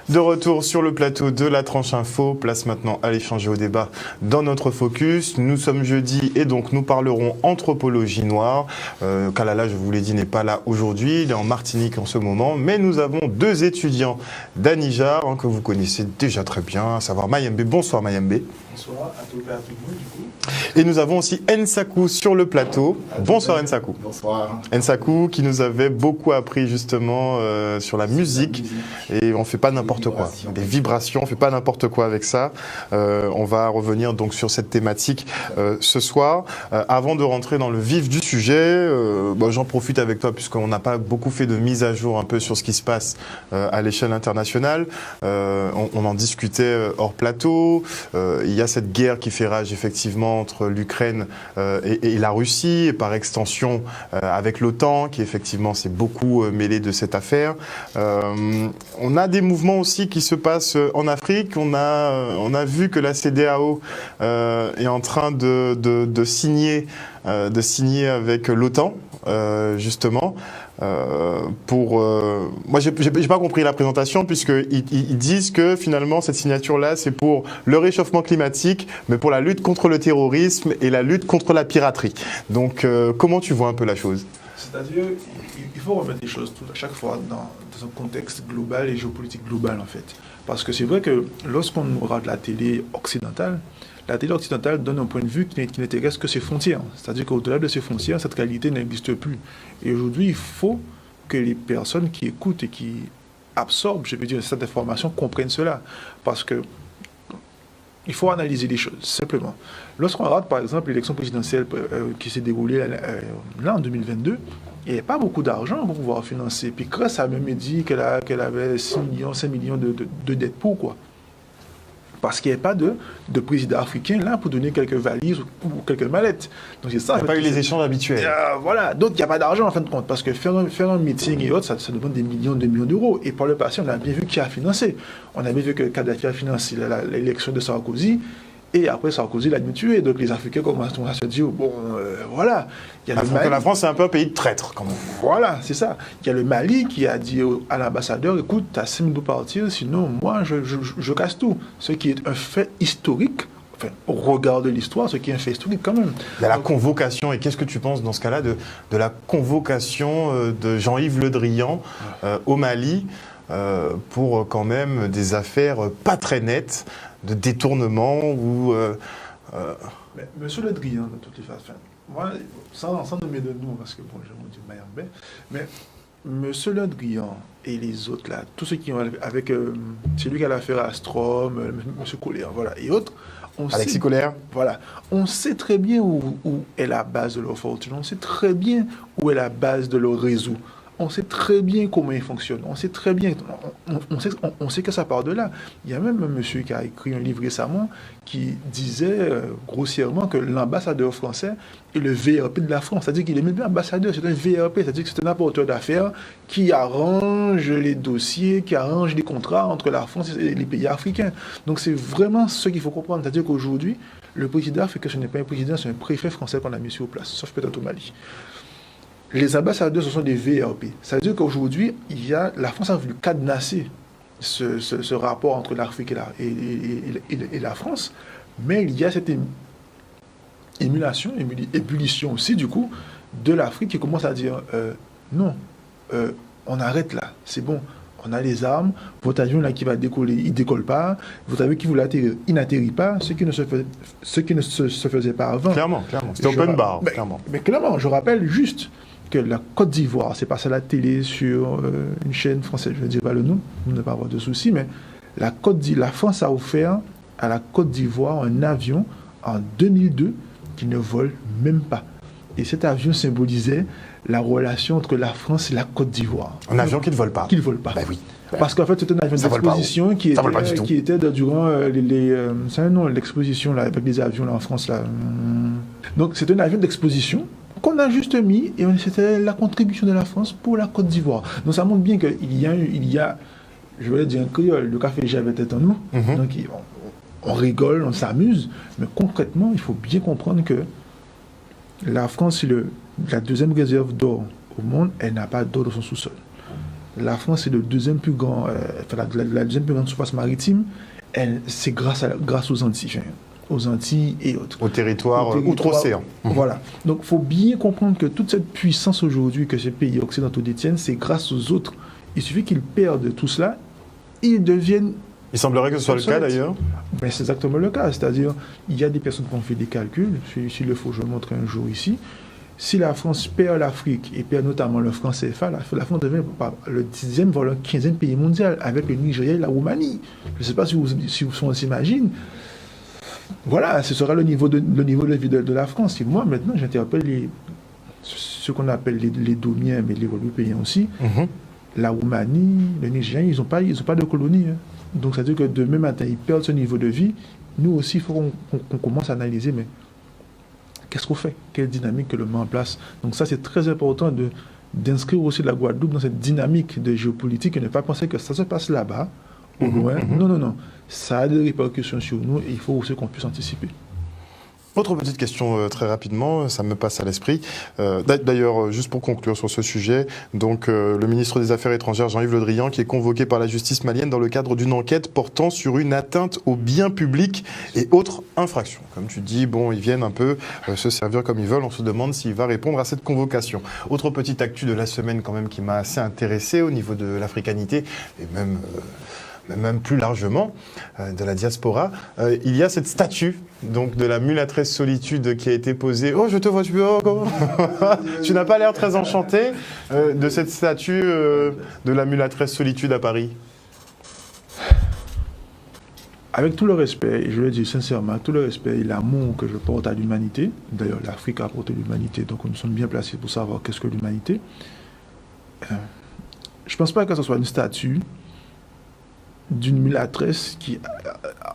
De retour sur le plateau de la tranche info, place maintenant à l'échange et au débat dans notre focus. Nous sommes jeudi et donc nous parlerons anthropologie noire. Kalala, je vous l'ai dit, n'est pas là aujourd'hui, il est en Martinique en ce moment, mais nous avons deux étudiants d'Anijar que vous connaissez déjà très bien, à savoir Mayembe. Bonsoir Mayembe. Bonsoir à tout le monde du coup. Et nous avons aussi Nsakou sur le plateau. Bonsoir Nsakou. Bonsoir. Nsakou qui nous avait beaucoup appris justement sur la musique. Et on ne fait pas n'importe quoi. Des vibrations, on ne fait pas n'importe quoi avec ça. On va revenir donc sur cette thématique ce soir. Avant de rentrer dans le vif du sujet, j'en profite avec toi puisqu'on n'a pas beaucoup fait de mise à jour un peu sur ce qui se passe à l'échelle internationale. On en discutait hors plateau. Il y a cette guerre qui fait rage effectivement entre l'Ukraine et la Russie, et par extension avec l'OTAN, qui effectivement s'est beaucoup mêlé de cette affaire. On a des mouvements aussi qui se passent en Afrique. On a vu que la CEDEAO est en train de signer avec l'OTAN, justement. Moi, j'ai pas compris la présentation puisqu'ils disent que finalement cette signature-là, c'est pour le réchauffement climatique, mais pour la lutte contre le terrorisme et la lutte contre la piraterie. Donc, comment tu vois un peu la chose? C'est-à-dire, il faut remettre les choses à chaque fois dans un contexte global et géopolitique global en fait. Parce que c'est vrai que lorsqu'on regarde la télé occidentale donne un point de vue qui n'intéresse que ses frontières. C'est-à-dire qu'au-delà de ces frontières, cette réalité n'existe plus. Et aujourd'hui, il faut que les personnes qui écoutent et qui absorbent, je veux dire, cette information comprennent cela. Parce que il faut analyser les choses, simplement. Lorsqu'on regarde, par exemple, l'élection présidentielle qui s'est déroulée là en 2022, il n'y avait pas beaucoup d'argent pour pouvoir financer. Puis Cress a même dit qu'elle avait 6 millions, 5 millions de dettes. Pourquoi ? Parce qu'il n'y avait pas de président africain là pour donner quelques valises ou quelques mallettes. Donc c'est ça. Il n'y a pas eu les échanges habituels. Voilà, donc il n'y a pas d'argent en fin de compte, parce que faire un meeting et autres, ça demande des millions d'euros. Et par le passé, on a bien vu qui a financé. On a bien vu que Kadhafi a financé l'élection de Sarkozy, et après Sarkozy l'a tué. Donc les Africains commencent à se dire, bon, voilà. La France, c'est un peu un pays de traîtres, quand même. Voilà, c'est ça. Il y a le Mali qui a dit à l'ambassadeur, écoute, t'as 5 minutes pour partir, sinon moi, je casse tout. Ce qui est un fait historique, enfin, au regard de l'histoire, ce qui est un fait historique quand même. Il y a la convocation, et qu'est-ce que tu penses dans ce cas-là de la convocation de Jean-Yves Le Drian au Mali pour quand même des affaires pas très nettes, de détournement ou... Monsieur Le Drian, de toutes les façons, moi, sans nommer de nom, parce que bon, je me dis Mayembe, mais Monsieur Le Drian et les autres là, tous ceux qui ont avec celui qui a l'affaire Astrom, Monsieur Colère, voilà, et autres, Alexis Colère. Voilà, on sait très bien où est la base de leur fortune, on sait très bien où est la base de leur réseau. On sait très bien comment il fonctionne. On sait très bien, on sait que ça part de là. Il y a même un monsieur qui a écrit un livre récemment qui disait grossièrement que l'ambassadeur français est le VRP de la France. C'est-à-dire qu'il est même pas ambassadeur, c'est un VRP. C'est-à-dire que c'est un apporteur d'affaires qui arrange les dossiers, qui arrange les contrats entre la France et les pays africains. Donc c'est vraiment ce qu'il faut comprendre. C'est-à-dire qu'aujourd'hui, le président fait que ce n'est pas un président, c'est un préfet français qu'on a mis sur place, sauf peut-être au Mali. Les ambassadeurs, ce sont des VRP. Ça veut dire qu'aujourd'hui, la France a voulu cadenasser ce rapport entre l'Afrique et la France, mais il y a cette ébullition aussi, du coup, de l'Afrique qui commence à dire non, on arrête là, c'est bon. On a les armes, votre avion là qui va décoller, il ne décolle pas, votre avion qui voulait atterrir, il n'atterrit pas, ce qui ne se faisait pas avant. Clairement. C'était open bar, clairement. Mais clairement, je rappelle juste que la Côte d'Ivoire, c'est passé à la télé sur une chaîne française, je ne dis pas le nom, pour ne pas avoir de soucis, mais la France a offert à la Côte d'Ivoire un avion en 2002 qui ne vole même pas. Et cet avion symbolisait la relation entre la France et la Côte d'Ivoire. Un avion qui ne vole pas. Qui ne vole pas. Ben oui. Parce qu'en fait, c'était un avion d'exposition qui était durant l'exposition là, avec les avions là, en France. Là. Donc, c'était un avion d'exposition qu'on a juste mis, et c'était la contribution de la France pour la Côte d'Ivoire. Donc, ça montre bien qu'il y a, je vais dire un créole, le café j'avais tête en nous. Donc, on rigole, on s'amuse, mais concrètement, il faut bien comprendre que la France, c'est la deuxième réserve d'or au monde, elle n'a pas d'or dans son sous-sol. La France est le deuxième plus grand, la deuxième plus grande surface maritime. C'est grâce aux Antilles. Aux Antilles et autres. Au territoire outre-océan. Voilà. Donc, il faut bien comprendre que toute cette puissance aujourd'hui que ces pays occidentaux détiennent, c'est grâce aux autres. Il suffit qu'ils perdent tout cela, ils deviennent... Il semblerait que ce soit le cas, d'ailleurs. Ben, c'est exactement le cas. C'est-à-dire, il y a des personnes qui ont fait des calculs. S'il le faut, je le montrerai un jour ici. Si la France perd l'Afrique, et perd notamment le franc CFA, la France devient le 10e, voire le 15e pays mondial, avec le Nigeria et la Roumanie. Je ne sais pas si on s'imagine. Voilà, ce sera le niveau de vie de la France. Et moi, maintenant, j'interpelle ce qu'on appelle les Domiens, mais les Guadeloupéens aussi. La Roumanie, le Nigeria, ils n'ont pas de colonie. Hein. Donc, ça veut dire que demain matin, ils perdent ce niveau de vie. Nous aussi, il faut qu'on commence à analyser, mais qu'est-ce qu'on fait? Quelle dynamique que le met en place? Donc, ça, c'est très important d'inscrire aussi la Guadeloupe dans cette dynamique de géopolitique et ne pas penser que ça se passe là-bas, au loin. Non. Ça a des répercussions sur nous et il faut aussi qu'on puisse anticiper. Autre petite question très rapidement, ça me passe à l'esprit. D'ailleurs, juste pour conclure sur ce sujet, donc le ministre des Affaires étrangères, Jean-Yves Le Drian, qui est convoqué par la justice malienne dans le cadre d'une enquête portant sur une atteinte aux biens publics et autres infractions. Comme tu dis, bon, ils viennent un peu se servir comme ils veulent. On se demande s'il va répondre à cette convocation. Autre petite actu de la semaine quand même qui m'a assez intéressé au niveau de l'africanité et même plus largement de la diaspora, il y a cette statue donc de la mulâtresse solitude qui a été posée. Oh, je te vois, comment tu n'as pas l'air très enchanté de cette statue de la mulâtresse solitude à Paris. Avec tout le respect, et je le dis sincèrement, tout le respect et l'amour que je porte à l'humanité, d'ailleurs l'Afrique a apporté l'humanité, donc nous sommes bien placés pour savoir qu'est-ce que l'humanité. Je ne pense pas que ce soit une statue d'une mulâtresse qui,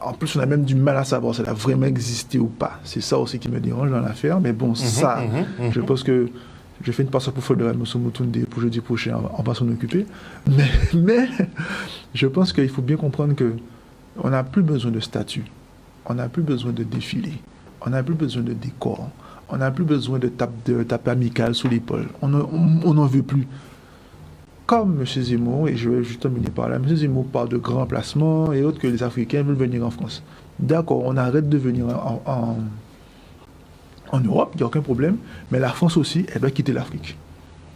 en plus, on a même du mal à savoir si elle a vraiment existé ou pas. C'est ça aussi qui me dérange dans l'affaire. Mais bon, je pense que je fais une passe pour faire de M. Mutunde pour jeudi prochain, on va s'en occuper. Mais je pense qu'il faut bien comprendre que on n'a plus besoin de statues, on n'a plus besoin de défilés, on n'a plus besoin de décors, on n'a plus besoin de tape amicale sous l'épaule. On n'en veut plus. Comme M. Zemmour, et je vais juste terminer par là, M. Zemmour parle de grands placements et autres que les Africains veulent venir en France. D'accord, on arrête de venir en Europe, il n'y a aucun problème, mais la France aussi, elle doit quitter l'Afrique.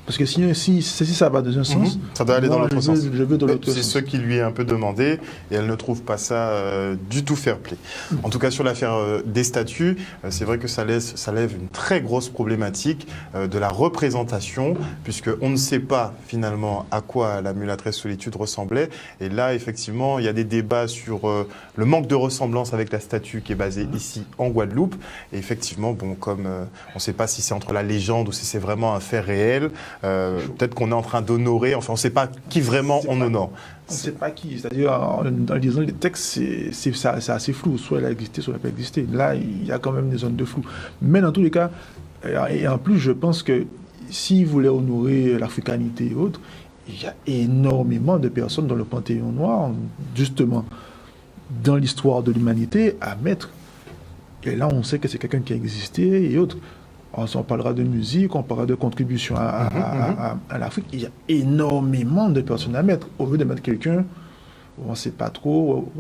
Parce que si ça va dans un sens, ça doit aller dans l'autre sens. Je veux dans l'autre sens. C'est ce qui lui est un peu demandé et elle ne trouve pas ça du tout fair-play. En tout cas, sur l'affaire des statuts, c'est vrai que ça lève une très grosse problématique de la représentation, puisqu'on ne sait pas finalement à quoi la mulâtresse solitude ressemblait. Et là, effectivement, il y a des débats sur le manque de ressemblance avec la statue qui est basée ici en Guadeloupe. Et effectivement, bon, comme on ne sait pas si c'est entre la légende ou si c'est vraiment un fait réel, peut-être qu'on est en train d'honorer, enfin on ne sait pas qui vraiment on honore. On ne sait pas qui, c'est-à-dire en lisant les textes, c'est assez flou, soit elle a existé, soit elle n'a pas existé. Là, il y a quand même des zones de flou. Mais dans tous les cas, et en plus je pense que s'ils voulaient honorer l'africanité et autres, il y a énormément de personnes dans le Panthéon noir, justement, dans l'histoire de l'humanité, à mettre. Et là, on sait que c'est quelqu'un qui a existé et autres. On parlera de musique, on parlera de contribution à l'Afrique. Il y a énormément de personnes à mettre. Au lieu de mettre quelqu'un, on ne sait pas trop.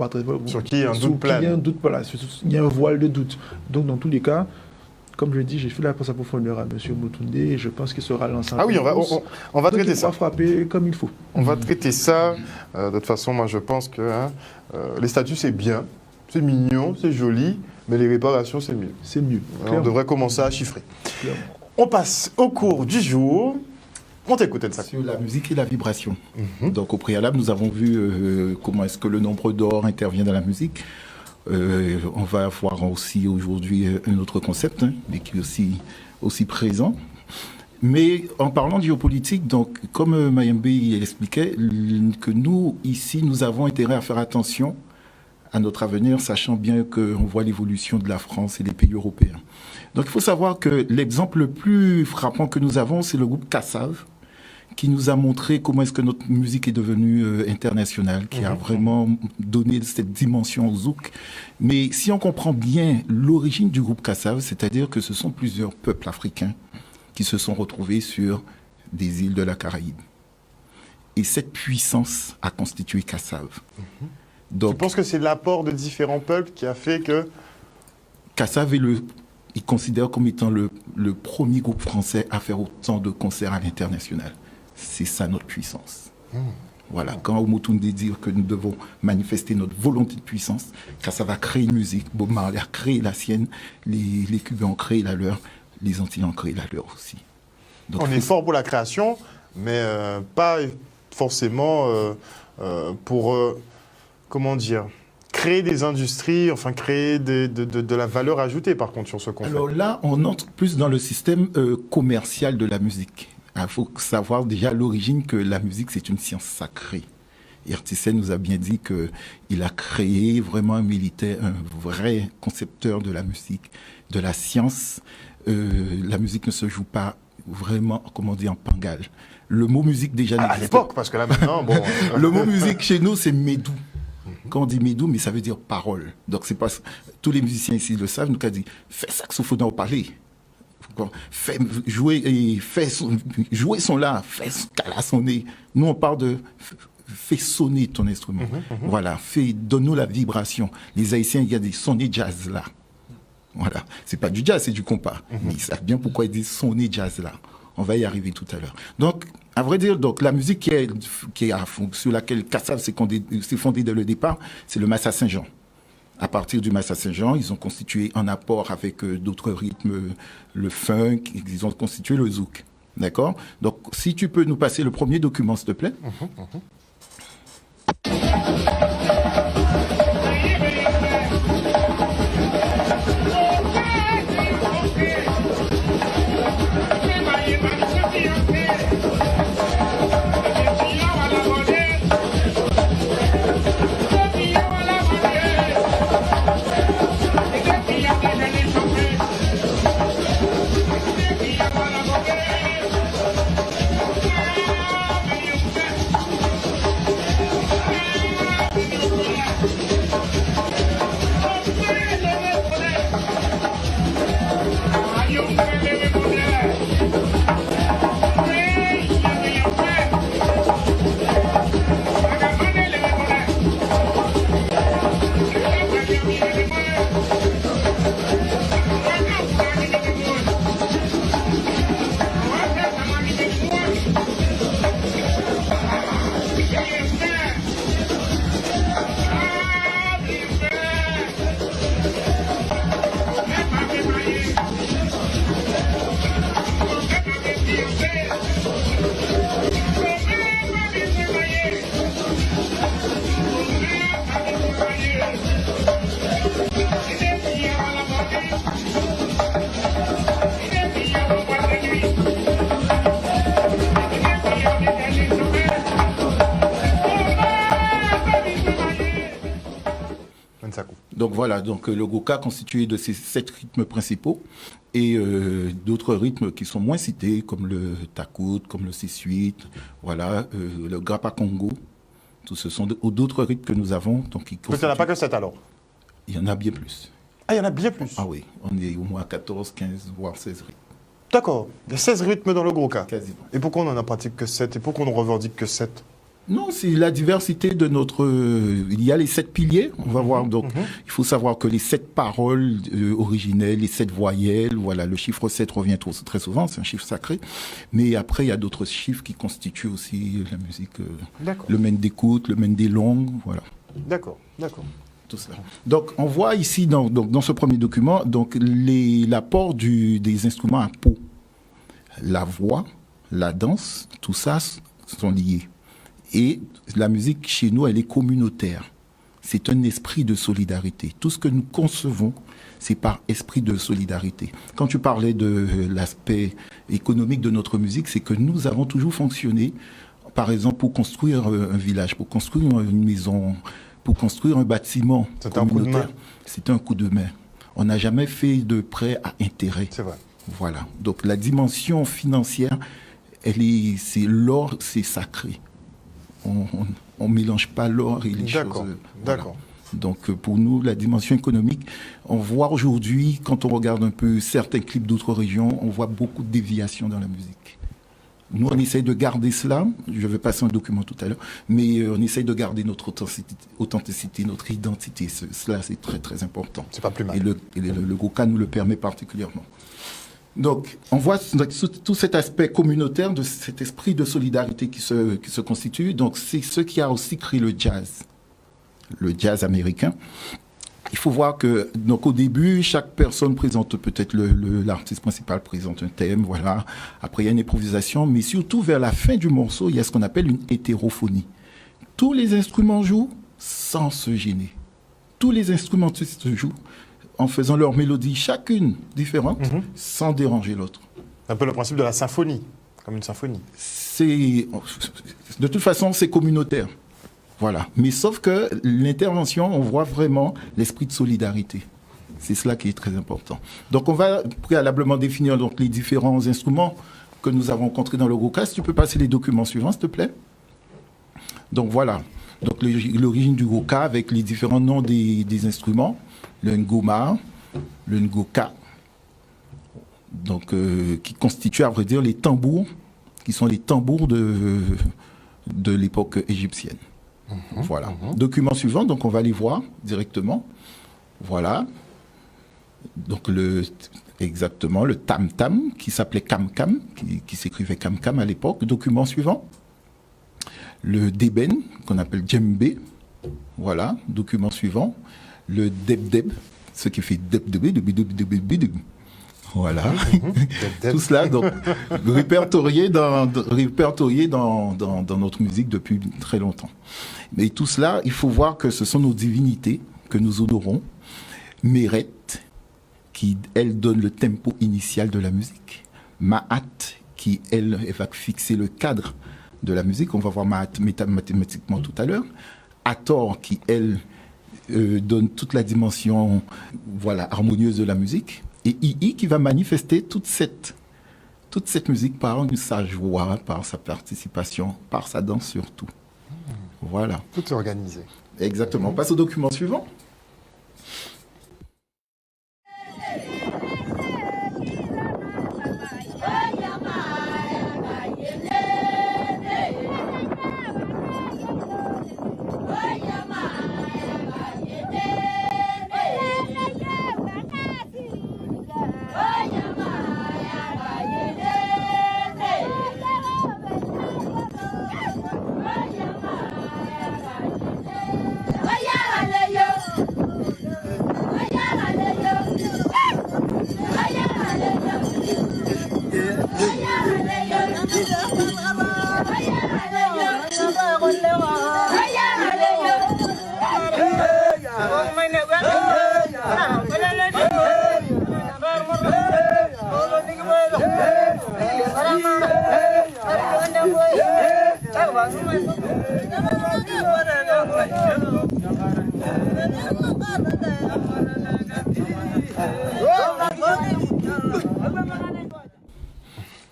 Sur qui un doute plane. Il y a un voile de doute. Donc, dans tous les cas, comme je l'ai dit, j'ai fait la passe à profondeur à M. Mutunde et je pense qu'il sera lancé. Ah oui, on va traiter ça. On va frapper comme il faut. On va traiter ça. De toute façon, moi, je pense que les statuts, c'est bien, c'est mignon, c'est joli. Mais les réparations, c'est mieux. C'est mieux. On devrait commencer à chiffrer. Clairement. On passe au cours du jour. On t'écoute, ça. Sur la musique et la vibration. Donc, au préalable, nous avons vu comment est-ce que le nombre d'or intervient dans la musique. On va voir aussi aujourd'hui un autre concept, mais qui est aussi présent. Mais en parlant de géopolitique, donc, comme Mayembe expliquait, que nous, ici, nous avons intérêt à faire attention à notre avenir, sachant bien qu'on voit l'évolution de la France et des pays européens. Donc il faut savoir que l'exemple le plus frappant que nous avons, c'est le groupe Kassav, qui nous a montré comment est-ce que notre musique est devenue internationale, qui a vraiment donné cette dimension au zouk. Mais si on comprend bien l'origine du groupe Kassav, c'est-à-dire que ce sont plusieurs peuples africains qui se sont retrouvés sur des îles de la Caraïbe. Et cette puissance a constitué Kassav. Je pense que c'est l'apport de différents peuples qui a fait que... Kassav il considère comme étant le premier groupe français à faire autant de concerts à l'international. C'est ça notre puissance. Voilà, quand Omotunde dit que nous devons manifester notre volonté de puissance, Kassav a créé une musique, Bob Marley a créé la sienne, les Cubains ont créé la leur, les Antillais ont créé la leur aussi. Donc, on est fort pour la création, mais pas forcément pour, comment dire, créer des industries, enfin créer de la valeur ajoutée par contre sur ce qu'on fait. Alors là, on entre plus dans le système commercial de la musique. Il faut savoir déjà à l'origine que la musique, c'est une science sacrée. Ayrton Senna nous a bien dit qu'il a créé vraiment un militaire, un vrai concepteur de la musique, de la science. La musique ne se joue pas vraiment, comment dire, en pangal. Le mot musique déjà n'existe à l'époque, parce que là maintenant, bon... Le mot musique chez nous, c'est médou. Quand on dit médou, mais ça veut dire parole. Donc c'est pas... Tous les musiciens ici le savent, nous, quand on dit « fais saxophone au parler ». Jouer son là, fais sonner. Nous, on parle de fais sonner ton instrument. Voilà, donne-nous la vibration. Les Haïtiens, il y a des sonner jazz là. Voilà, c'est pas du jazz, c'est du compas. Mais ils savent bien pourquoi ils disent sonner jazz là. On va y arriver tout à l'heure. Donc, à vrai dire, donc, la musique sur laquelle Kassav s'est fondée dès le départ, c'est le Massa Saint-Jean. À partir du Massa Saint-Jean, ils ont constitué un apport avec d'autres rythmes, le funk, ils ont constitué le zouk. D'accord? Donc, si tu peux nous passer le premier document, s'il te plaît. Donc voilà, donc le goka constitué de ces 7 rythmes principaux et d'autres rythmes qui sont moins cités, comme le takout, comme le C8, voilà, le grappa congo. Tout ce sont d'autres rythmes que nous avons. Donc, il n'y en a pas que 7 alors? Il y en a bien plus. Ah, il y en a bien plus? Ah oui, on est au moins à 14, 15, voire 16 rythmes. D'accord, il y a 16 rythmes dans le goka. Quasiment. Et pourquoi on en pratique que 7? Et pourquoi on ne revendique que 7? Non, c'est la diversité de notre... il y a les 7 piliers, on va voir. Donc, il faut savoir que les 7 paroles originelles, les 7 voyelles, voilà, le chiffre 7 revient très souvent, c'est un chiffre sacré. Mais après, il y a d'autres chiffres qui constituent aussi la musique. Le mène d'écoute, le mène des longues, voilà. D'accord, d'accord. Tout cela. Donc, on voit ici, dans ce premier document, donc l'apport des instruments à peau. La voix, la danse, tout ça sont liés. Et la musique, chez nous, elle est communautaire. C'est un esprit de solidarité. Tout ce que nous concevons, c'est par esprit de solidarité. Quand tu parlais de l'aspect économique de notre musique, c'est que nous avons toujours fonctionné, par exemple, pour construire un village, pour construire une maison, pour construire un bâtiment communautaire. C'est un coup de main. On n'a jamais fait de prêt à intérêt. C'est vrai. Voilà. Donc la dimension financière, c'est l'or, c'est sacré. On ne mélange pas l'or et les choses. D'accord. Donc pour nous, la dimension économique, on voit aujourd'hui, quand on regarde un peu certains clips d'autres régions, on voit beaucoup de déviations dans la musique. Nous, on essaye de garder cela. Je vais passer un document tout à l'heure. Mais on essaye de garder notre authenticité, notre identité. Cela, c'est très, très important. C'est pas plus mal. Et le Goka nous le permet particulièrement. Donc, on voit tout cet aspect communautaire, de cet esprit de solidarité qui se constitue. Donc, c'est ce qui a aussi créé le jazz américain. Il faut voir que, donc au début, chaque personne présente peut-être l'artiste principal présente un thème, voilà. Après, il y a une improvisation, mais surtout vers la fin du morceau, il y a ce qu'on appelle une hétérophonie. Tous les instruments jouent sans se gêner. Tous les instrumentistes jouent en faisant leur mélodie, chacune différente, sans déranger l'autre. C'est un peu le principe de la symphonie, comme une symphonie. De toute façon, c'est communautaire. Voilà. Mais sauf que l'intervention, on voit vraiment l'esprit de solidarité. C'est cela qui est très important. Donc, on va préalablement définir donc, les différents instruments que nous avons rencontrés dans le Goka. Si tu peux passer les documents suivants, s'il te plaît. Donc, voilà. Donc, l'origine du Goka avec les différents noms des instruments. Le Ngoma, le Ngoka. Donc, qui constituent, à vrai dire, les tambours, qui sont les tambours de l'époque égyptienne. Voilà. Document suivant, donc on va les voir directement. Voilà. Donc exactement le tam-tam qui s'appelait kam-kam, qui s'écrivait kam-kam à l'époque. Document suivant. Le deben qu'on appelle djembé. Voilà. Document suivant. Le deb-deb, ce qui fait deb-deb-deb-deb-deb-deb. Voilà. Tout cela, donc, répertorié dans notre musique depuis très longtemps. Mais tout cela, il faut voir que ce sont nos divinités que nous honorons. Meret, qui, elle, donne le tempo initial de la musique. Ma'at, qui, elle va fixer le cadre de la musique. On va voir Ma'at mathématiquement tout à l'heure. Hathor, qui, elle, donne toute la dimension harmonieuse de la musique. Et II qui va manifester toute cette musique par sa joie, par sa participation, par sa danse surtout. Voilà. Tout est organisé. Exactement. On passe au document suivant.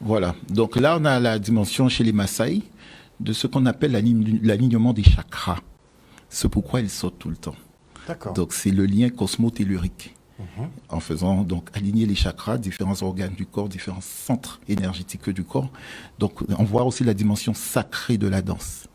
Voilà. Donc là, on a la dimension chez les Maasai de ce qu'on appelle l'alignement des chakras. C'est pourquoi ils sautent tout le temps. D'accord. Donc c'est le lien cosmo-tellurique. En faisant donc aligner les chakras, différents organes du corps, différents centres énergétiques du corps. Donc on voit aussi la dimension sacrée de la danse.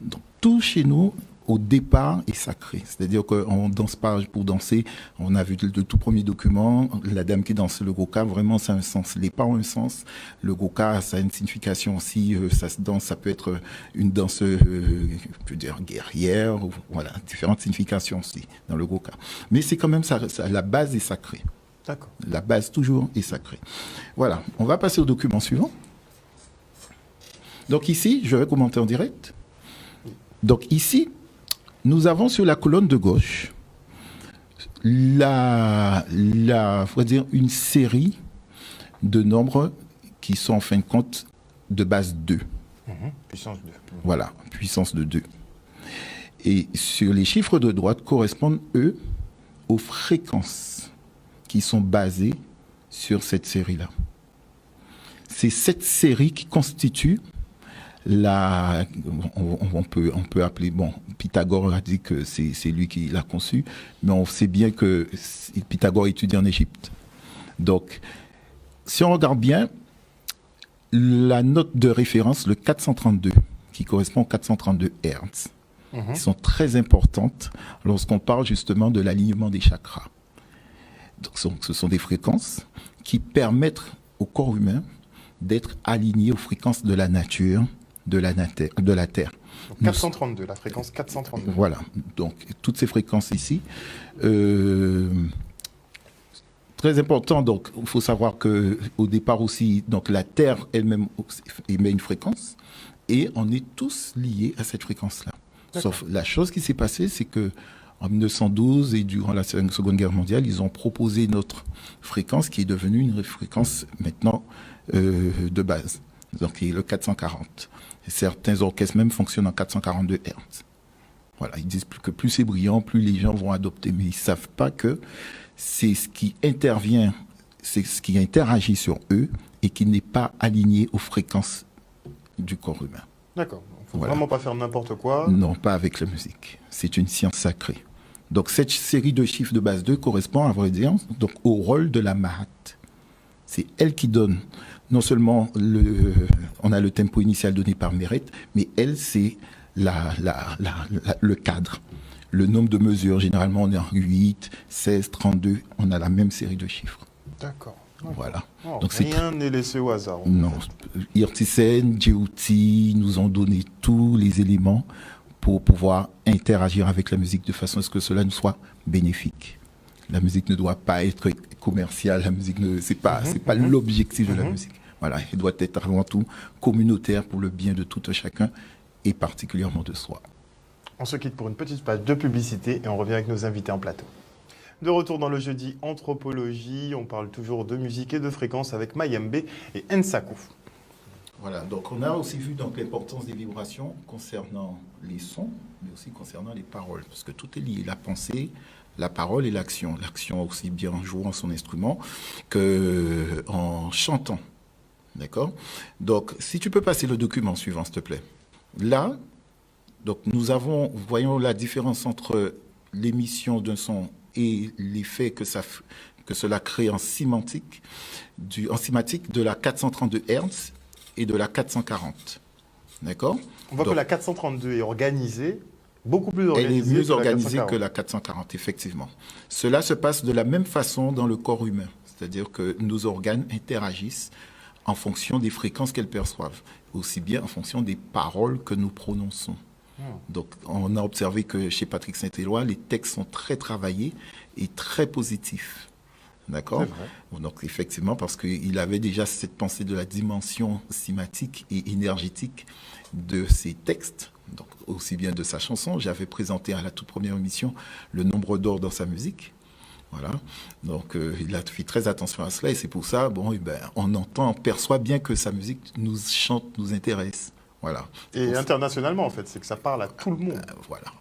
Donc tout chez nous, au départ, est sacré. C'est-à-dire qu'on ne danse pas pour danser. On a vu le tout premier document, la dame qui danse le Goka, vraiment ça a un sens. Les pas ont un sens. Le Goka, ça a une signification aussi. Ça se danse, ça peut être une danse, je peux dire, guerrière. Voilà, différentes significations aussi dans le Goka. Mais c'est quand même ça, la base est sacrée. D'accord. La base toujours est sacrée. Voilà, on va passer au document suivant. Donc ici, je vais commenter en direct. Donc ici, nous avons sur la colonne de gauche faut dire une série de nombres qui sont en fin de compte de base 2. Puissance 2. Voilà, puissance de 2. Et sur les chiffres de droite correspondent, eux, aux fréquences qui sont basées sur cette série-là. C'est cette série qui constitue on peut appeler, Pythagore a dit que c'est lui qui l'a conçu, mais on sait bien que Pythagore étudie en Égypte. Donc, si on regarde bien, la note de référence, le 432, qui correspond aux 432 Hz, qui sont très importantes lorsqu'on parle justement de l'alignement des chakras. Donc, ce sont des fréquences qui permettent au corps humain d'être aligné aux fréquences de la nature, de la Terre. Donc 432, la fréquence 432. Voilà, donc toutes ces fréquences ici. Très important, donc il faut savoir qu'au départ aussi, donc la Terre elle-même émet une fréquence et on est tous liés à cette fréquence-là. Sauf la chose qui s'est passée, c'est que en 1912 et durant la Seconde Guerre mondiale, ils ont proposé notre fréquence qui est devenue une fréquence maintenant de base, donc qui est le 440. Et certains orchestres même fonctionnent en 442 Hz. Voilà, ils disent que plus c'est brillant, plus les gens vont adopter, mais ils ne savent pas que c'est ce qui intervient, c'est ce qui interagit sur eux et qui n'est pas aligné aux fréquences du corps humain. D'accord. Il ne faut vraiment pas faire n'importe quoi. Non, pas avec la musique. C'est une science sacrée. Donc cette série de chiffres de base 2 correspond, à vrai dire, donc, au rôle de la Mahat. C'est elle qui donne, non seulement on a le tempo initial donné par Meret, mais elle, c'est le cadre. Le nombre de mesures, généralement, on est en 8, 16, 32, on a la même série de chiffres. D'accord. Voilà. Oh, donc rien n'est laissé au hasard. Non. Irtisen, Djeuti nous ont donné tous les éléments pour pouvoir interagir avec la musique de façon à ce que cela nous soit bénéfique. La musique ne doit pas être commerciale, la musique c'est pas l'objectif de la musique. Voilà, elle doit être avant tout communautaire pour le bien de tout un chacun et particulièrement de soi. On se quitte pour une petite page de publicité et on revient avec nos invités en plateau. De retour dans le jeudi anthropologie, on parle toujours de musique et de fréquence avec Mayembe et Nsakou. Voilà, donc on a aussi vu donc l'importance des vibrations concernant les sons, mais aussi concernant les paroles, parce que tout est lié, la pensée, la parole et l'action. L'action aussi bien en jouant son instrument qu'en chantant. D'accord? Donc, si tu peux passer le document suivant, s'il te plaît. Là, donc voyons la différence entre l'émission d'un son et l'effet que cela crée en cinématique de la 432 Hz et de la 440. D'accord? On voit que la 432 est organisée, beaucoup plus organisée. Elle est mieux organisée que la 440, effectivement. Cela se passe de la même façon dans le corps humain. C'est-à-dire que nos organes interagissent en fonction des fréquences qu'elles perçoivent, aussi bien en fonction des paroles que nous prononçons. Donc, on a observé que chez Patrick Saint-Éloi, les textes sont très travaillés et très positifs. D'accord? Donc, effectivement, parce qu'il avait déjà cette pensée de la dimension cinématique et énergétique de ses textes, donc aussi bien de sa chanson. J'avais présenté à la toute première émission le nombre d'or dans sa musique. Voilà. Donc, il a fait très attention à cela et c'est pour ça, on perçoit bien que sa musique nous chante, nous intéresse. Voilà. Et internationalement, en fait, c'est que ça parle à tout le monde. Voilà.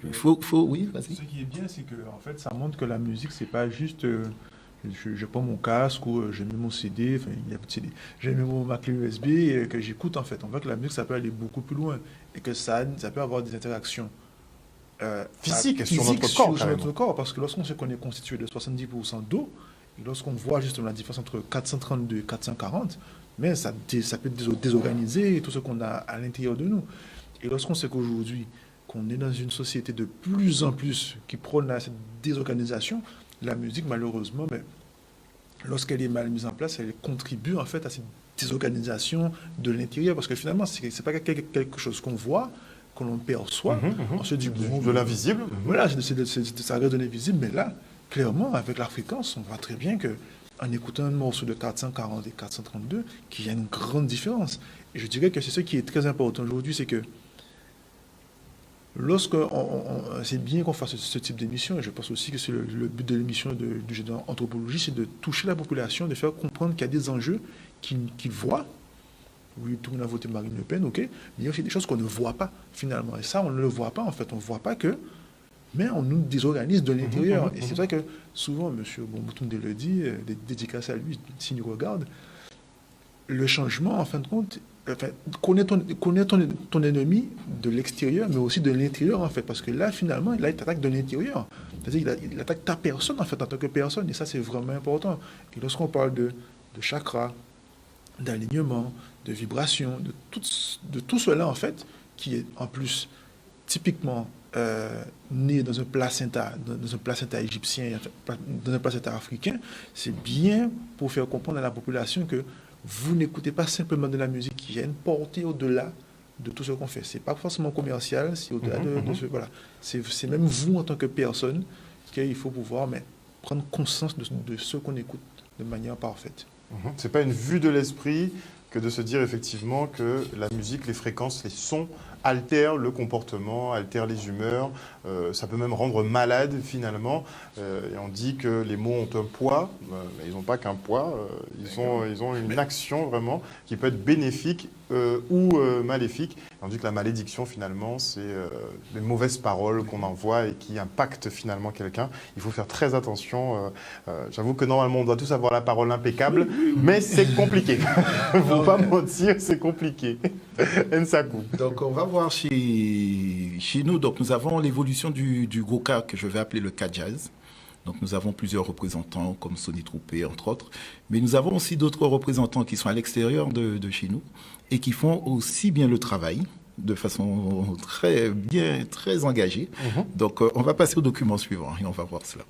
Il faut, oui, vas-y. Ce qui est bien, c'est que en fait, ça montre que la musique, c'est pas juste je prends mon casque ou je mets mon CD, enfin, il y a petit CD, je mets ma clé USB et que j'écoute, en fait. On voit que la musique, ça peut aller beaucoup plus loin et que ça peut avoir des interactions physiques sur notre corps. Parce que lorsqu'on sait qu'on est constitué de 70% d'eau, et lorsqu'on voit justement la différence entre 432 et 440, mais ça peut désorganiser tout ce qu'on a à l'intérieur de nous. Et lorsqu'on sait qu'aujourd'hui, qu'on est dans une société de plus en plus qui prône cette désorganisation, la musique, malheureusement, lorsqu'elle est mal mise en place, elle contribue en fait à cette désorganisation de l'intérieur. Parce que finalement, ce n'est pas quelque chose qu'on voit, que l'on perçoit. On se dit, de l'invisible. Voilà, ça reste de l'invisible, mais là, clairement, avec la fréquence, on voit très bien que en écoutant un morceau de 440 et 432, qu'il y a une grande différence. Et je dirais que c'est ce qui est très important aujourd'hui, c'est que c'est bien qu'on fasse ce type d'émission, et je pense aussi que c'est le but de l'émission du jeu d'anthropologie, c'est de toucher la population, de faire comprendre qu'il y a des enjeux qu'ils voient. Oui, tout le monde a voté Marine Le Pen, ok, mais il y a aussi des choses qu'on ne voit pas, finalement. Et ça, on ne le voit pas, en fait. On ne voit pas que, mais on nous désorganise de l'intérieur. Et c'est vrai que souvent, M. Bomboutounde le dit, dédicace à lui, s'il nous regarde, le changement, en fin de compte, connaît ton ennemi de l'extérieur, mais aussi de l'intérieur, en fait. Parce que là, finalement, il t'attaque de l'intérieur. C'est-à-dire qu'il attaque ta personne, en fait, en tant que personne. Et ça, c'est vraiment important. Et lorsqu'on parle de chakra, d'alignement, de vibration, de tout cela en fait, qui est en plus typiquement né dans un placenta égyptien, dans un placenta africain, c'est bien pour faire comprendre à la population que vous n'écoutez pas simplement de la musique qui vient porter au-delà de tout ce qu'on fait. C'est pas forcément commercial, c'est au-delà de ce... Voilà. C'est même vous, en tant que personne, qu'il faut pouvoir prendre conscience de ce qu'on écoute de manière parfaite. C'est pas une vue de l'esprit que de se dire effectivement que la musique, les fréquences, les sons altèrent le comportement, altèrent les humeurs, ça peut même rendre malade finalement. Et on dit que les mots ont un poids, mais ils n'ont pas qu'un poids, ils ont une action vraiment qui peut être bénéfique ou maléfique. Et on dit que la malédiction finalement, c'est les mauvaises paroles qu'on envoie et qui impactent finalement quelqu'un. Il faut faire très attention. J'avoue que normalement on doit tous avoir la parole impeccable, mais c'est compliqué. Il ne faut pas mentir, c'est compliqué. Nsakou. Donc on va voir chez nous, donc nous avons l'évolution du Goka que je vais appeler le K-Jazz. Donc nous avons plusieurs représentants comme Sonny Troupé entre autres, mais nous avons aussi d'autres représentants qui sont à l'extérieur de chez nous et qui font aussi bien le travail de façon très bien, très engagée. Donc on va passer au document suivant et on va voir cela.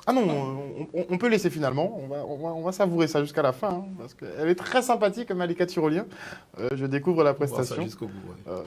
Ah non, on peut laisser finalement, on va savourer ça jusqu'à la fin, hein, parce qu'elle est très sympathique, Malika Tyrolien. Je découvre la prestation. On va ça jusqu'au bout, ouais.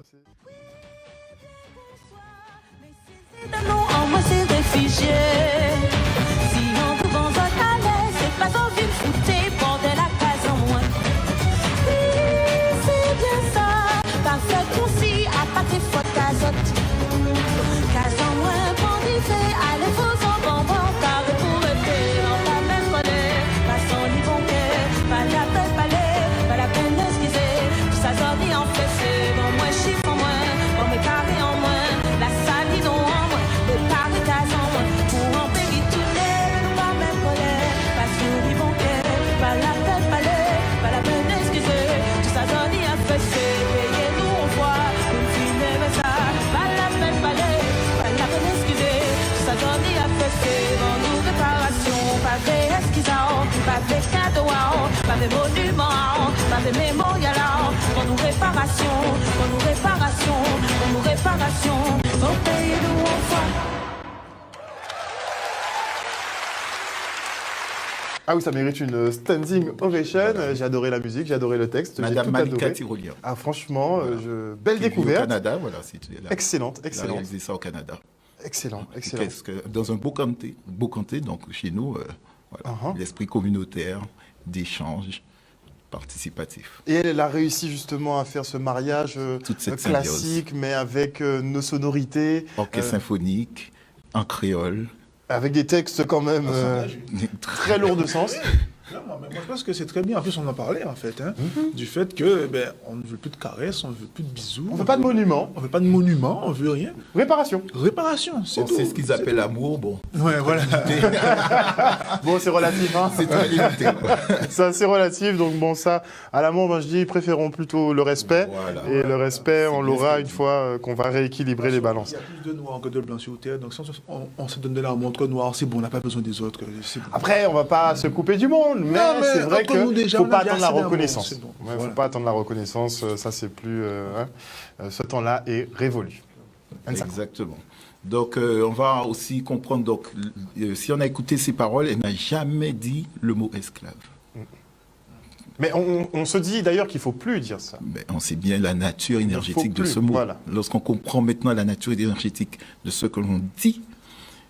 Ah oui, ça mérite une standing ovation. J'ai adoré la musique, j'ai adoré le texte. Madame Malika Tyrolien. Ah franchement, belle découverte. Au Canada, voilà. Excellente. Elle a réalisé ça au Canada. Excellent. Dans un beau comté, donc chez nous, voilà, l'esprit communautaire, d'échange, participatif. Et elle a réussi justement à faire ce mariage Toute cette classique, mais avec nos sonorités. Orchestre symphonique, en créole. Avec des textes quand même très lourds de sens. Non, mais moi je pense que c'est très bien. En plus, on en parlait en fait, hein, du fait que on ne veut plus de caresses, on ne veut plus de bisous. On veut pas de monuments. On veut pas de monuments, on veut rien. Réparation. Réparation, c'est tout. C'est ce qu'ils appellent l'amour, bon. Ouais, voilà. Bon, c'est relatif, hein. C'est très limité, quoi. Ça, c'est relatif. Donc bon, ça, à l'amour, moi je dis, préférons plutôt le respect. Voilà. Et le respect, on C'est l'aura bien une fois qu'on va rééquilibrer les balances. Il y a plus de noir que de blanc sur terre, donc si on se donne de la montre noire, c'est bon, on n'a pas besoin des autres. C'est bon. Après, on va pas se couper du monde, mais, Non, mais c'est vrai entre nous, qu'il déjà, faut on a pas déjà attendre la assez d'amour, reconnaissance. c'est bon. Ouais, Voilà. faut pas attendre la reconnaissance, ça c'est plus... ce temps-là est révolu. Exactement. Donc, on va aussi comprendre, donc, si on a écouté ses paroles, elle n'a jamais dit le mot esclave. Mais on se dit d'ailleurs qu'il faut plus dire ça. Mais on sait bien la nature énergétique de plus, ce mot. voilà. Lorsqu'on comprend maintenant la nature énergétique de ce que l'on dit,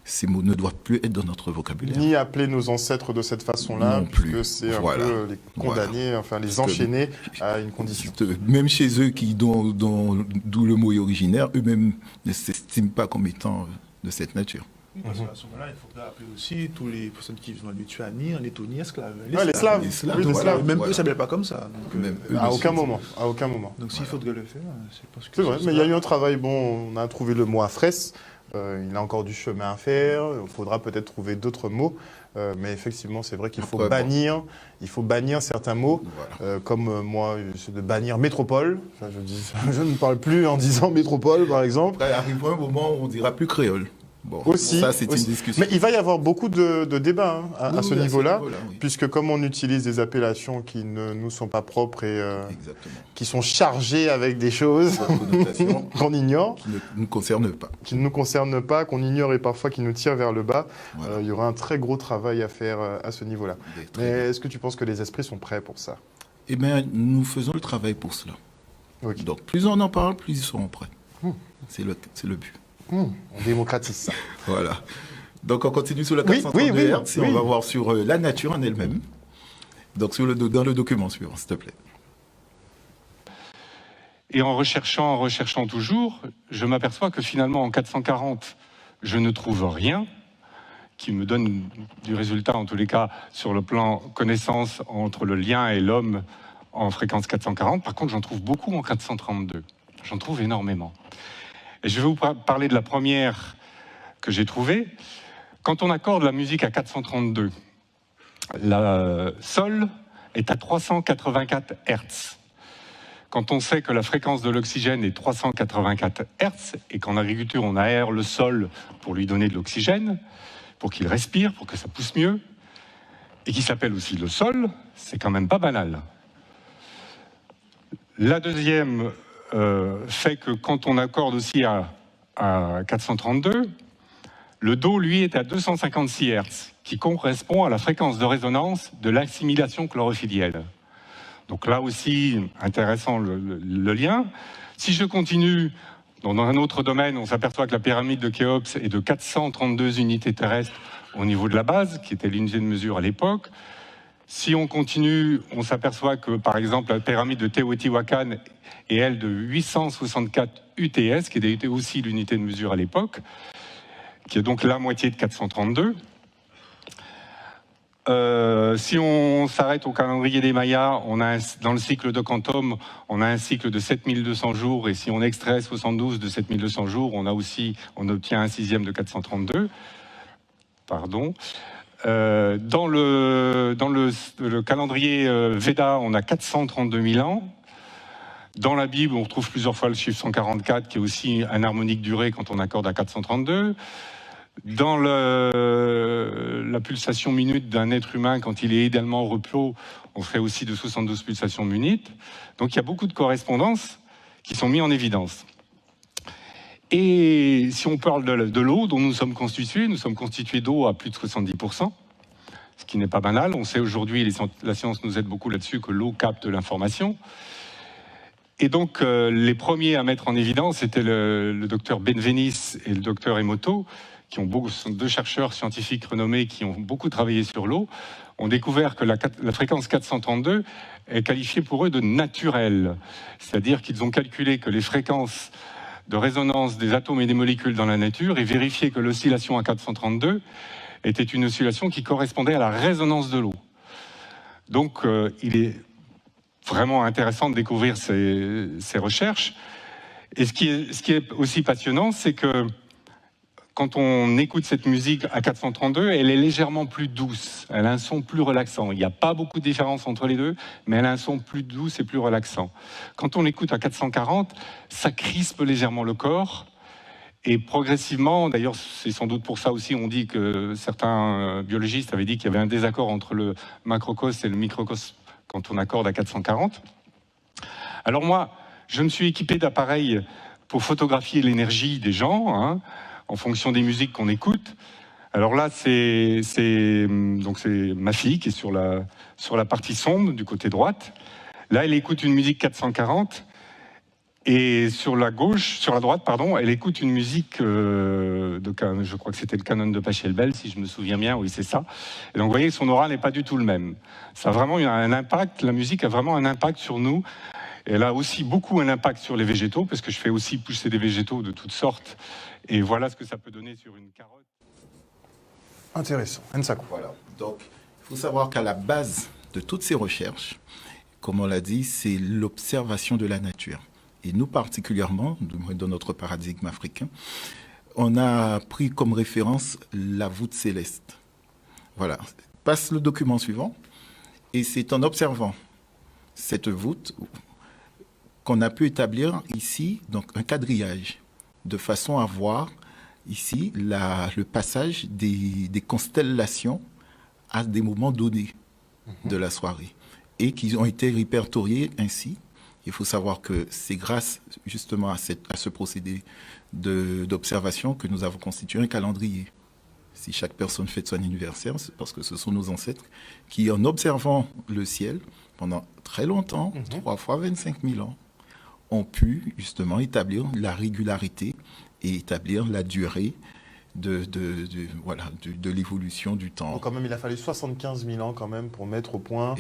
ces mots ne doivent plus être dans notre vocabulaire. Ni appeler nos ancêtres de cette façon-là, Non plus. puisque c'est un Voilà. peu les condamner, enfin les Parce que- enchaîner à une condition. Même chez eux, d'où le mot est originaire, eux-mêmes ne s'estiment pas comme étant de cette nature. Parce qu'à ce moment-là, il faudrait appeler aussi toutes les personnes qui vivent en Lituanie, en Lettonie, esclaves. Ouais, les Slaves. Les Slaves, Oui, les voilà. Slaves. Même eux, Voilà. ça ne s'appelait pas comme ça. Donc, Même eux À ne aucun se- moment, à aucun moment. donc s'il faudrait le faire, c'est parce que... C'est vrai, mais il y a eu un travail, bon, on a trouvé le mot à fraisse, il a encore du chemin à faire, il faudra peut-être trouver d'autres mots, mais effectivement, c'est vrai qu'il faut Après, bon. bannir certains mots, Voilà. comme moi, c'est de bannir métropole. Enfin, je ne parle plus en disant métropole, par exemple. Après, arrivera un moment où on dira plus créole. Bon, Aussi, ça, c'est aussi. une discussion. Mais il va y avoir beaucoup de débats hein, à Oui, ce oui, niveau-là, oui. puisque comme on utilise des appellations qui ne nous sont pas propres et Exactement. qui sont chargées avec des choses La connotation qu'on ignore, qui ne nous concerne pas. qui ne nous concernent pas, qu'on ignore et parfois qui nous tirent vers le bas, Voilà. il y aura un très gros travail à faire à ce niveau-là. Très Mais bien. est-ce que tu penses que les esprits sont prêts pour ça? Eh bien, nous faisons le travail pour cela. Ok. Donc, plus on en parle, plus ils seront prêts. C'est le but. On démocratise ça. Voilà. Donc, on continue sur le Oui, 432 oui, Hz et oui. on va voir sur la nature en elle-même. Donc, dans le document suivant, s'il te plaît. Et en recherchant toujours, je m'aperçois que finalement, en 440, je ne trouve rien qui me donne du résultat, en tous les cas, sur le plan connaissance entre le lien et l'homme en fréquence 440. Par contre, j'en trouve beaucoup en 432. J'en trouve énormément. Et je vais vous parler de la première que j'ai trouvée. Quand on accorde la musique à 432, la sol est à 384 Hertz. Quand on sait que la fréquence de l'oxygène est 384 Hertz et qu'en agriculture, on aère le sol pour lui donner de l'oxygène, pour qu'il respire, pour que ça pousse mieux, et qui s'appelle aussi le sol, c'est quand même pas banal. La deuxième fait que quand on accorde aussi à 432, le Do, lui, est à 256 Hertz, qui correspond à la fréquence de résonance de l'assimilation chlorophyllienne. Donc là aussi, intéressant le lien. Si je continue, dans un autre domaine, on s'aperçoit que la pyramide de Khéops est de 432 unités terrestres au niveau de la base, qui était l'unité de mesure à l'époque. Si on continue, on s'aperçoit que, par exemple, la pyramide de Teotihuacan est, elle, de 864 UTS, qui était aussi l'unité de mesure à l'époque, qui est donc la moitié de 432. Si on s'arrête au calendrier des Mayas, dans le cycle de Quantum, on a un cycle de 7200 jours, et si on extrait 72 de 7200 jours, on obtient un sixième de 432. Pardon. Dans le calendrier Veda, on a 432 000 ans. Dans la Bible, on retrouve plusieurs fois le chiffre 144, qui est aussi un harmonique durée quand on accorde à 432. Dans la pulsation minute d'un être humain, quand il est idéalement au repos, on ferait aussi de 72 pulsations minutes. Donc il y a beaucoup de correspondances qui sont mises en évidence. Et si on parle de l'eau dont nous sommes constitués d'eau à plus de 70%, ce qui n'est pas banal. On sait aujourd'hui, la science nous aide beaucoup là-dessus, que l'eau capte l'information. Et donc, les premiers à mettre en évidence étaient le docteur Benveniste et le docteur Emoto, ce sont deux chercheurs scientifiques renommés qui ont beaucoup travaillé sur l'eau, ont découvert que la fréquence 432 est qualifiée pour eux de naturelle. C'est-à-dire qu'ils ont calculé que les fréquences de résonance des atomes et des molécules dans la nature et vérifié que l'oscillation à 432 était une oscillation qui correspondait à la résonance de l'eau. Donc il est vraiment intéressant de découvrir ces recherches. Et ce qui est aussi passionnant, c'est que quand on écoute cette musique à 432, elle est légèrement plus douce, elle a un son plus relaxant. Il n'y a pas beaucoup de différence entre les deux, mais elle a un son plus douce et plus relaxant. Quand on écoute à 440, ça crispe légèrement le corps, et progressivement, d'ailleurs c'est sans doute pour ça aussi, on dit que certains biologistes avaient dit qu'il y avait un désaccord entre le macrocosme et le microcosme quand on accorde à 440. Alors moi, je me suis équipé d'appareils pour photographier l'énergie des gens, hein, en fonction des musiques qu'on écoute. Alors là, c'est ma fille qui est sur la partie sombre, du côté droite. Là, elle écoute une musique 440, et sur la droite, elle écoute une musique je crois que c'était le canon de Pachelbel, si je me souviens bien, oui, c'est ça. Et donc, vous voyez, son aura n'est pas du tout le même. Ça a vraiment un impact, la musique a vraiment un impact sur nous. Elle a aussi beaucoup un impact sur les végétaux, parce que je fais aussi pousser des végétaux de toutes sortes. Et voilà ce que ça peut donner sur une carotte. Intéressant. Nsakou. Voilà. Donc, il faut savoir qu'à la base de toutes ces recherches, comme on l'a dit, c'est l'observation de la nature. Et nous particulièrement, dans notre paradigme africain, on a pris comme référence la voûte céleste. Voilà. Passe le document suivant. Et c'est en observant cette voûte qu'on a pu établir ici donc un quadrillage, de façon à voir ici le passage des constellations à des moments donnés de la soirée, et qui ont été répertoriés ainsi. Il faut savoir que c'est grâce justement à ce procédé d'observation que nous avons constitué un calendrier. Si chaque personne fête son anniversaire, c'est parce que ce sont nos ancêtres qui, en observant le ciel pendant très longtemps, 3 fois 25 000 ans, ont pu justement établir la régularité et établir la durée de l'évolution du temps. Donc quand même, il a fallu 75 000 ans quand même pour mettre au point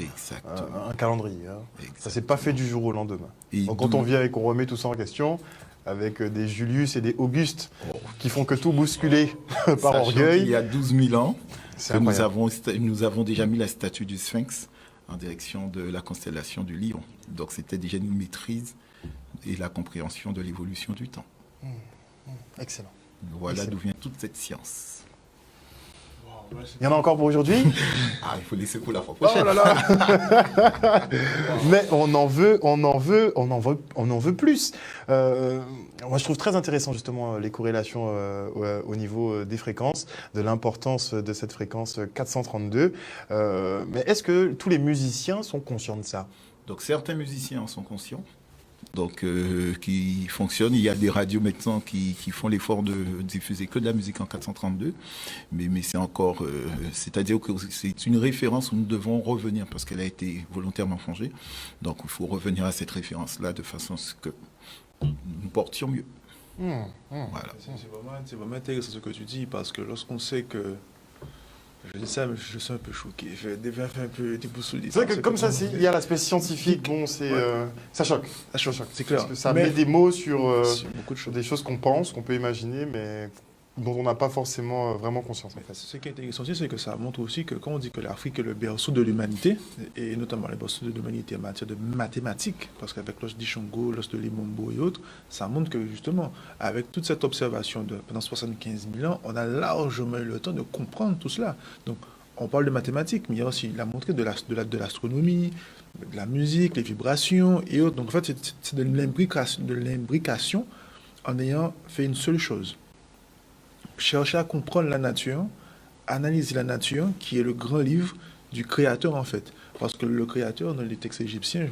un calendrier. Hein. Ça ne s'est pas fait du jour au lendemain. Donc quand on vient et qu'on remet tout ça en question, avec des Julius et des Auguste qui font que tout bousculer par orgueil. Il y a 12 000 ans, nous avons déjà mis la statue du Sphinx en direction de la constellation du Lion. Donc c'était déjà une maîtrise et la compréhension de l'évolution du temps. Excellent. Voilà d'où vient toute cette science. Il y en a encore pour aujourd'hui? Ah, il faut laisser pour la fois prochaine. Oh là là. Mais on en veut plus. Moi, je trouve très intéressant justement les corrélations au niveau des fréquences, de l'importance de cette fréquence 432. Mais est-ce que tous les musiciens sont conscients de ça? Donc certains musiciens en sont conscients. Donc, qui fonctionnent. Il y a des radios maintenant qui font l'effort de diffuser que de la musique en 432, mais c'est encore, c'est-à-dire que c'est une référence où nous devons revenir parce qu'elle a été volontairement changée. Donc, il faut revenir à cette référence-là de façon à ce que nous portions mieux. Voilà. C'est vraiment intéressant ce que tu dis, parce que lorsqu'on sait que je dis ça, mais je suis un peu choqué. Je vais faire un peu déboussolé. C'est vrai que comme ça, il y a l'aspect scientifique, bon, c'est, ça choque. Ça choque, c'est clair. Parce que ça met des mots sur beaucoup de choses. Des choses qu'on pense, qu'on peut imaginer, mais dont on n'a pas forcément vraiment conscience. En fait. Ce qui est intéressant aussi, c'est que ça montre aussi que quand on dit que l'Afrique est le berceau de l'humanité, et notamment le berceau de l'humanité en matière de mathématiques, parce qu'avec l'os d'Ichongo, l'os de Limombo et autres, ça montre que justement, avec toute cette observation pendant 75 000 ans, on a largement eu le temps de comprendre tout cela. Donc, on parle de mathématiques, mais il y a aussi, il a montré de l'astronomie, de la musique, les vibrations et autres. Donc, en fait, c'est de l'imbrication en ayant fait une seule chose. Chercher à comprendre la nature, analyser la nature, qui est le grand livre du créateur en fait. Parce que le créateur dans les textes égyptiens,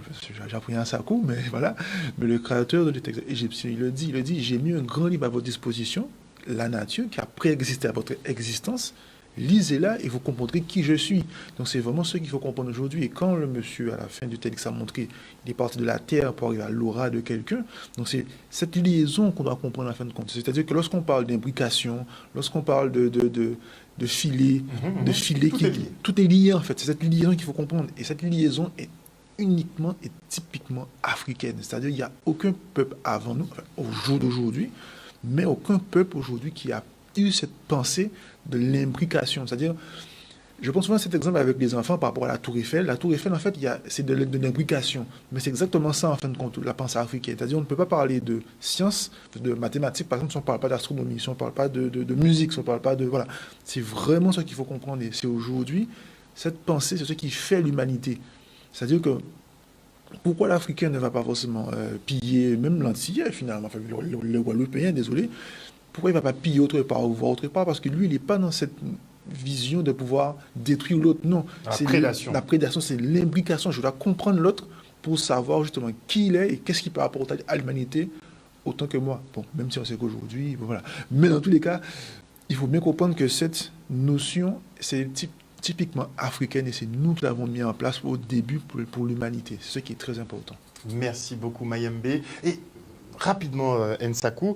j'ai appris un Nsakou, mais voilà, mais le créateur dans les textes égyptiens, il le dit, j'ai mis un grand livre à votre disposition, la nature, qui a préexisté à votre existence, Lisez-la et vous comprendrez qui je suis. Donc c'est vraiment ce qu'il faut comprendre aujourd'hui. Et quand le monsieur, à la fin du texte, a montré, il est parti de la terre pour arriver à l'aura de quelqu'un. Donc c'est cette liaison qu'on doit comprendre en fin de compte. C'est-à-dire que lorsqu'on parle d'imbrication, lorsqu'on parle de filet, tout est lié en fait. C'est cette liaison qu'il faut comprendre. Et cette liaison est uniquement et typiquement africaine. C'est-à-dire qu'il n'y a aucun peuple avant nous, enfin, au jour d'aujourd'hui, mais aucun peuple aujourd'hui qui a eu cette pensée de l'imbrication. C'est-à-dire, je pense souvent à cet exemple avec les enfants par rapport à la Tour Eiffel. La Tour Eiffel, en fait, c'est de l'imbrication. Mais c'est exactement ça, en fin de compte, la pensée africaine. C'est-à-dire, on ne peut pas parler de sciences, de mathématiques, par exemple, si on ne parle pas d'astronomie, si on ne parle pas de musique, si on ne parle pas de... Voilà. C'est vraiment ce qu'il faut comprendre. Et c'est aujourd'hui, cette pensée, c'est ce qui fait l'humanité. C'est-à-dire que pourquoi l'Africain ne va pas forcément piller, même l'Antillais finalement, enfin, le Guadeloupéen, désolé, pourquoi il ne va pas piller autre part ou voir autre part? Parce que lui, il n'est pas dans cette vision de pouvoir détruire l'autre. Non, c'est la prédation, c'est l'imbrication. Je dois comprendre l'autre pour savoir justement qui il est et qu'est-ce qu'il peut apporter à l'humanité autant que moi. Bon, même si on sait qu'aujourd'hui, bon, voilà. Mais dans tous les cas, il faut bien comprendre que cette notion, c'est typiquement africaine et c'est nous qui l'avons mis en place au début pour l'humanité. C'est ce qui est très important. Merci beaucoup Mayembe. Et rapidement Nsakou,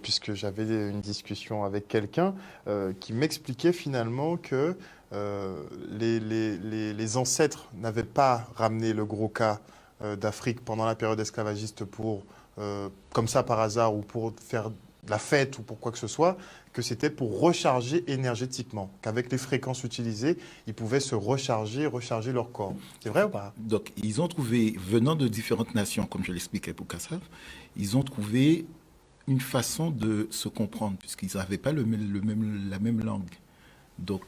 puisque j'avais une discussion avec quelqu'un qui m'expliquait finalement que les ancêtres n'avaient pas ramené le gros cas d'Afrique pendant la période esclavagiste pour, comme ça par hasard, ou pour faire de la fête ou pour quoi que ce soit, que c'était pour recharger énergétiquement, qu'avec les fréquences utilisées, ils pouvaient se recharger leur corps. C'est vrai ou pas? Donc, ils ont trouvé, venant de différentes nations, comme je l'expliquais pour Kassav, ils ont trouvé une façon de se comprendre, puisqu'ils n'avaient pas la même langue. Donc,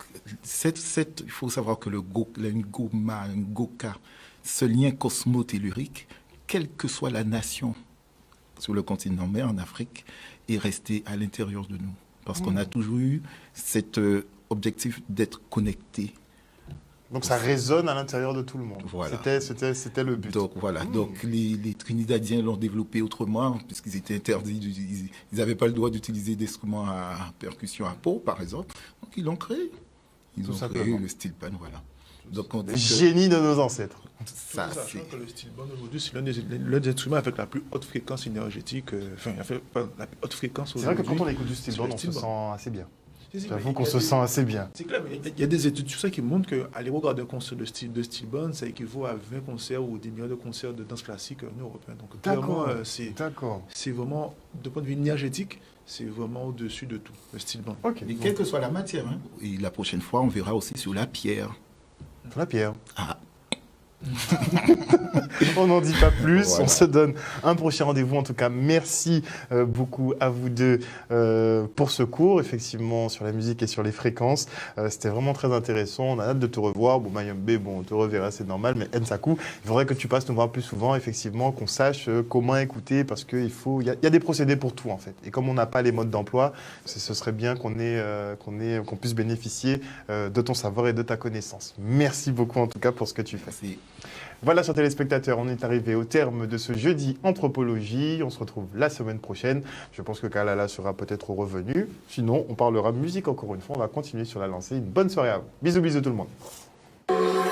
il faut savoir que le Ngoma, Ngoka, ce lien cosmotellurique, quelle que soit la nation sur le continent, mais en Afrique, est resté à l'intérieur de nous. Parce qu'on a toujours eu cet objectif d'être connecté. Donc ça résonne à l'intérieur de tout le monde. Voilà. C'était le but. Donc voilà. Donc les Trinidadiens l'ont développé autrement, puisqu'ils étaient interdits, ils n'avaient pas le droit d'utiliser des instruments à percussion à peau, par exemple. Donc ils l'ont créé. Ils ont créé le style pan, voilà. Donc on dit génie de nos ancêtres. Ça, sachant que le style band aujourd'hui, c'est l'un des instruments avec la plus haute fréquence énergétique. Enfin, la plus haute fréquence aujourd'hui. C'est vrai que quand on écoute du style band, on se sent assez bien. J'avoue qu'on se sent assez bien. C'est clair, mais il y a des études sur ça qui montrent qu'aller regarder un concert de style band, ça équivaut à 20 concerts ou des millions de concerts de danse classique en Europe. Donc clairement, c'est vraiment, de point de vue énergétique, c'est vraiment au-dessus de tout, le style band. Okay. Et quelle que soit la matière, hein. Et la prochaine fois, on verra aussi sur la pierre. La pierre. Ah. On n'en dit pas plus, voilà. On se donne un prochain rendez-vous. En tout cas, merci beaucoup à vous deux pour ce cours, effectivement, sur la musique et sur les fréquences. C'était vraiment très intéressant. On a hâte de te revoir. Bon, Mayembe, on te reverra, c'est normal, mais Nsakou, il faudrait que tu passes nous voir plus souvent, effectivement, qu'on sache comment écouter, parce qu'il y a des procédés pour tout, en fait. Et comme on n'a pas les modes d'emploi, ce serait bien qu'on puisse bénéficier de ton savoir et de ta connaissance. Merci beaucoup, en tout cas, pour ce que tu fais. Merci. Voilà, chers téléspectateurs, on est arrivé au terme de ce jeudi anthropologie. On se retrouve la semaine prochaine. Je pense que Kalala sera peut-être revenu. Sinon, on parlera musique encore une fois. On va continuer sur la lancée. Une bonne soirée à vous. Bisous, bisous tout le monde.